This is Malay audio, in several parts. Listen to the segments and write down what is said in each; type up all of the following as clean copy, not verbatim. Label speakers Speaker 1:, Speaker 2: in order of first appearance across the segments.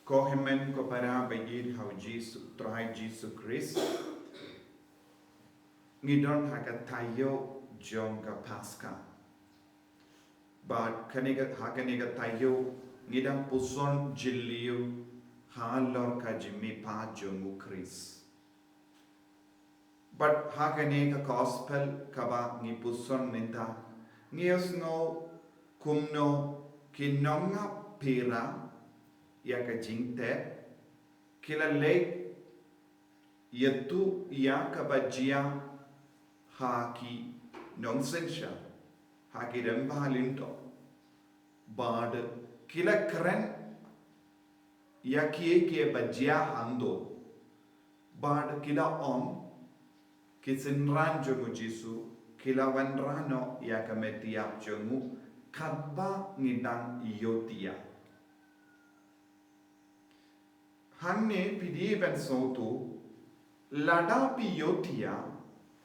Speaker 1: Kohemen ko para bayid how Jesus try Jesus Christ. Ngidon haga tayo jong ka Paska. But kaniga tayo ngidang puson jiliu halor ka jimi pa jongu Christ. But haganiga gospel kaba ngi puson minta ngios no kumno kinonga phira ya ka jyntep kila late yatu ya ka bajia haki nonsensya haki rembalindo bad kila kren ya kie bajia hando bad kila om kisinran jongu jisu kila wanrano ya ka metia jongu kadba ngidang iyotia hanne pidi ben soto lada piyotia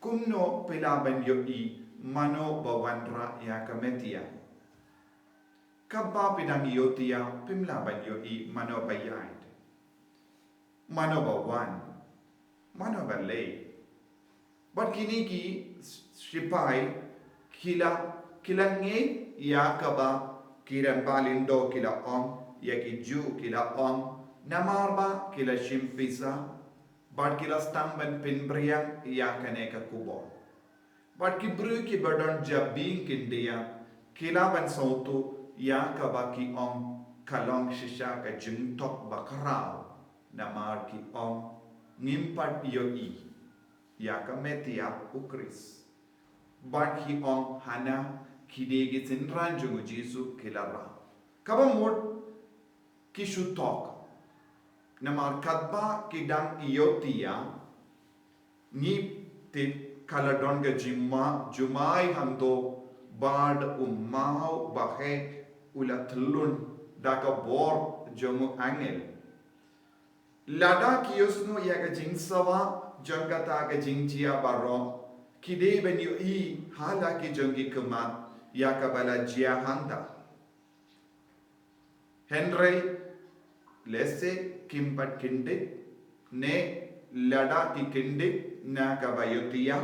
Speaker 1: kumno pilaban yoi mano bawandra ya kametia kabba pidang yotia pimlaban yoi mano bayad mano bawan mano balay but kiniki sipai kila nge ya kaba kiran balindo kila om ya ju kila om namarba kila shimpisa but kila stamban pinbriang ya kaneka kubo but kibru ki badon jabing kindia kila ban sautu ya kabaki om kalong shisha ka jyntep bakarao namar ki om ngimpat yoi ya ka metia ukris but ki om hana kidegi sinran jungu jisu kilara kaba mod kishu talk namar kadba kidang iyotia ni tit kaladon ga jumai hando bad umau bahe ulatlun daka bor jongu angel lada kiyosno yaga jingsawa jangata ga jingtia baro kide ben yu i hala ki jongi kema yakabala jia handa Henry lesse kimpat kindik ne lada ki kindik na kabayotia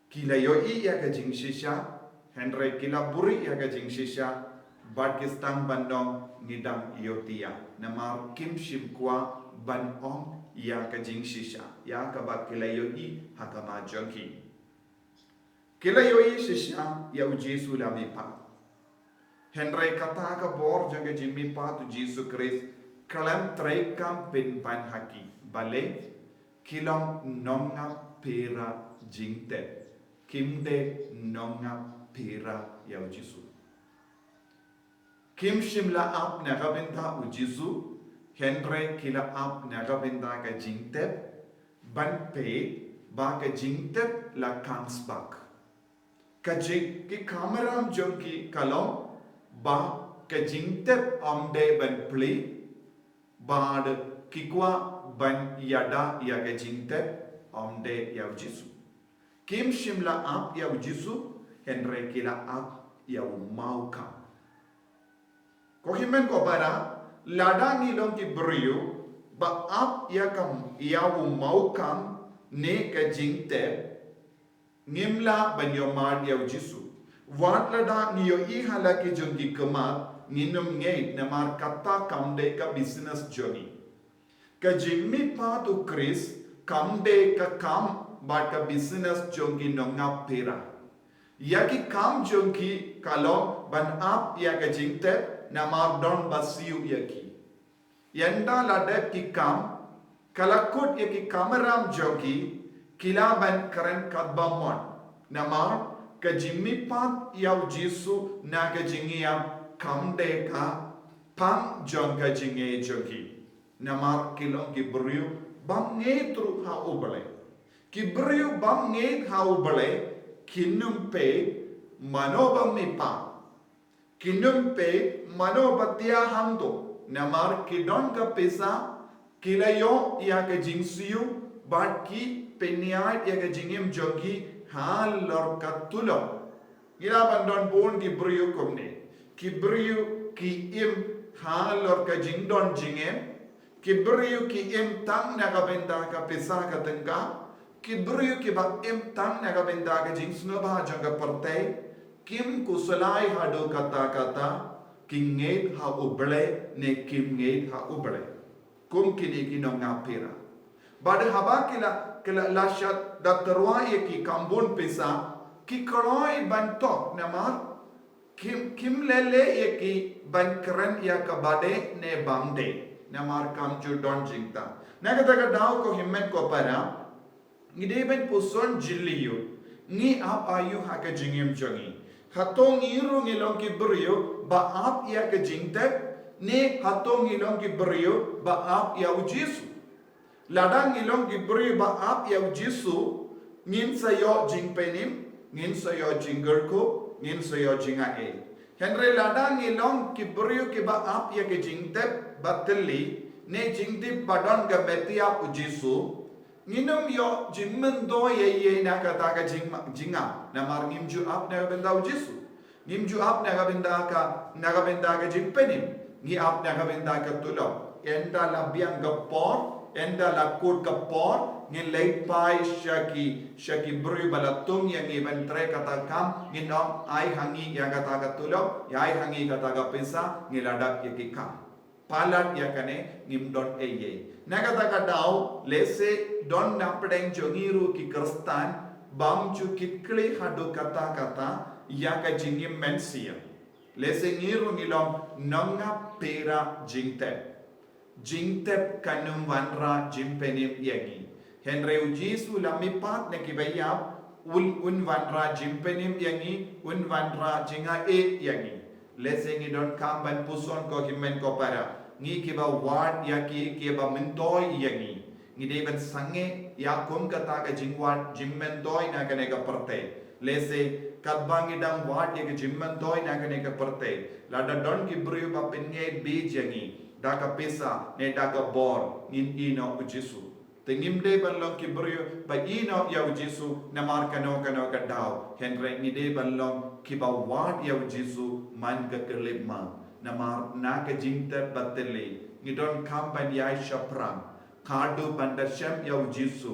Speaker 1: kila yoi ya ka jingshisha Henry kila buri ya ka jingshisha Pakistan bandong ngidang yotia namar kim shim kwa ban ong ya ka jingshisha ya ka ba kila yoi hakama jonki kila yoi shisha ya ujesu la mipa Henry kata ka bor jaga jimmi patu Jesus Christ kalam traikam pin pan haki bale kilong nongap phira jyntep kimde nongap phira ya ujisu kim shimla ap nagabinda ujisu Henry kila ap nagabinda ka jyntep ban pe ba ka jyntep la kansbak ka jing ki kameram jonki kalong ba ka jyntep amde ban pli bad kikwa ban yada ya ka jyntep amde ya jisu kim shimla ap ya jisu Henry kila ap ya mauka ko himen ko para lada ni long ki brio ba ap ya kam ya maukam ne ka jyntep ngimla ban yomad ya jisu Watlada niyo ihala ki jongi kema ninum ngeit namar kata kamde ka business journey. Ka jimmi patu Chris kamde ka kam but ka business jongi nongap phira. Yaki kam jongi kalong ban ap ya ka jyntep namar don basiu yaki. Yanda ladep ki kam kalakut yaki kameram jongi kila ban karen kadbamon namar ka jimmi pat yaw jisu na ka jingiam kamde ka pang jong ka jinge jogi namar kilong ki brio bam nge tru ha ubale ki brio bam nge ha ubale kinum pe manobam mi pa kinum pe manobatia hando namar kidon ka pesa kilayo ya ka jingsiu bat ki peniat ya ka jingim jogi hal lor katulo gira bandon bon di brio komne Kibriu ki im halor ka jingdon jingem. Kibriu ki im tang naga benda ka pesa ka tengka. Kibriu ki ba im tang naga benda ka jing snobha jaga pertai. Kim kusulai hado kata-kata. Kinged ha uble ne kimnged ha uble. Kum kini ki nongap phira. Bada haba kila lashat da terwa ki kambun pesa. Ki koroi bantok namar. Kim lele ki ban keren ya kabade ne bangde. Namar kam ju don jingta. Nagataga daw ko himmet ko para. Ngide ben puson jiliyo. Ngi ap ayu haka jingim jongi. Hatong iru ngilong ki beriyo ba ap ya ke jyntep ne hatong ngilong ki beriyo ba ap ya ujisu. Ladang ngilong ki beriyo ba ap ya ujisu ngin sayo jingpenim, ngin sayo jinggerko, ngin sayo jingae. Henry ladang ngilong ki beriyo ki ba ap ya ke jyntep bateli ne jyntep badon ga betia ujisu. Nginum yo jimmendo ye na kata ka jinga na mar ngimju ap na benda ujisu ngimju ap na benda ka jingpenim ngi ap na benda ka tulo enda la biang gapor enda la kut gapor ngi late pai shaki bru balatung yang iban tre kata kam nginom ai hangi yang kata ka tulo ai hangi kata ka pesa ngi ladak ye kam palat ya kane ngimdon eye nagata daw lese don napdeng jongiru ki kristan bamju kitkli hadu kata ya ka jingim mensia lese ngiru ngilom nongap phira jyntep kanum wanra jimpenim yangi henry ujisu lamipat ne kibayap un wanra jimpenim yangi un wanra jinga yangi lese ngidon kamban puson ko himen ko para ngi kiba ward ya ki ba mentoy yangi ngi deben sange ya kum kata ka jingwat jimmentoy na kane ka perte lese kadbangi dang ward ya ka jimmentoy na kane ka perte lada don ki bru ba pinge bij yangi da ka pesa ne da ka bor ngin ino ujisu tengim de balong ki bru ba ino ya ujisu na mar kano ka daw henre ngi de balong ki ba ward ya ujisu man ka kelima namar naga jyntep bateli ngidon kampan yai shaprang kadu bandar shem yau jisu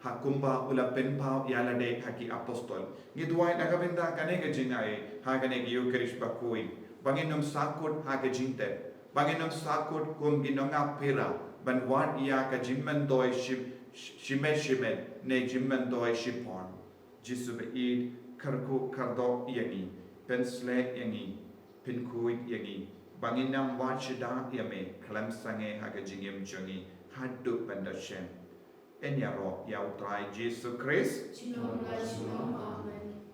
Speaker 1: hakumba ula penpau yalade haki apostol ngidwai naga benda kanega jingai hagane gi ukrish bakui banginum sakut haga jyntep banginum sakut kum ginonga phira ban wat ya ka jimmen doi shimet ne jimmen doi shipon jisu be id karku kardo yangi pensle yangi pinkui yangi banginam wachida yame klam sange haga jingim jongi hadu pandashem enyaro yautrai Jesus Christ
Speaker 2: Amen.